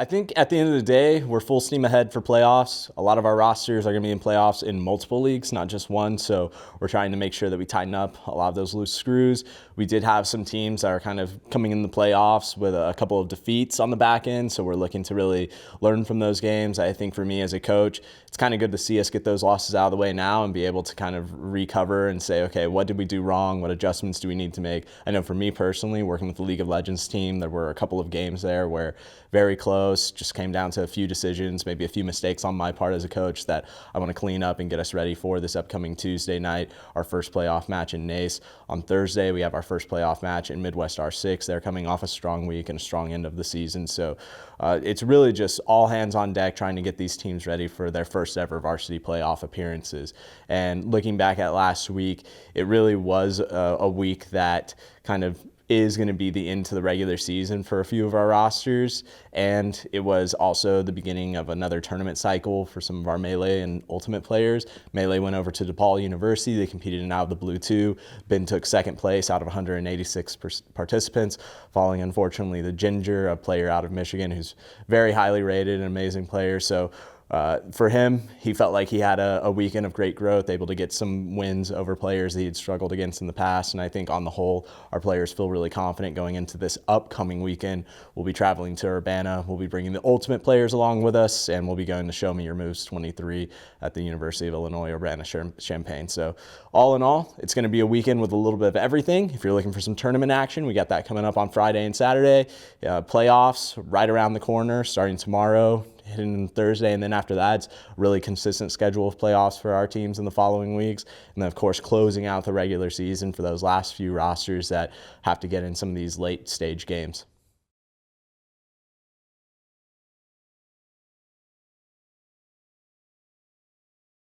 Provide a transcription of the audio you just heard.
I think at the end of the day, we're full steam ahead for playoffs. A lot of our rosters are going to be in playoffs in multiple leagues, not just one. So we're trying to make sure that we tighten up a lot of those loose screws. We did have some teams that are kind of coming in the playoffs with a couple of defeats on the back end. So we're looking to really learn from those games. I think for me as a coach, it's kind of good to see us get those losses out of the way now and be able to kind of recover and say, okay, what did we do wrong? What adjustments do we need to make? I know for me personally, working with the League of Legends team, there were a couple of games there where very close, just came down to a few decisions, maybe a few mistakes on my part as a coach that I want to clean up and get us ready for this upcoming Tuesday night, our first playoff match in NACE. On Thursday, we have our first playoff match in Midwest R6. They're coming off a strong week and a strong end of the season. So it's really just all hands on deck trying to get these teams ready for their first ever varsity playoff appearances. And looking back at last week, it really was a week that kind of is going to be the end to the regular season for a few of our rosters, and it was also the beginning of another tournament cycle for some of our Melee and Ultimate players. Melee went over to DePaul University. They competed in Out of the Blue 2. Ben took second place out of 186 participants, following, unfortunately, the Ginger, a player out of Michigan who's very highly rated, an amazing player. So for him, he felt like he had a weekend of great growth, able to get some wins over players that he had struggled against in the past. And I think on the whole, our players feel really confident going into this upcoming weekend. We'll be traveling to Urbana. We'll be bringing the Ultimate players along with us, and we'll be going to Show Me Your Moves 23 at the University of Illinois, Urbana-Champaign. So all in all, it's going to be a weekend with a little bit of everything. If you're looking for some tournament action, we got that coming up on Friday and Saturday. Playoffs right around the corner, starting tomorrow, hitting Thursday, and then after that, it's a really consistent schedule of playoffs for our teams in the following weeks. And then, of course, closing out the regular season for those last few rosters that have to get in some of these late stage games.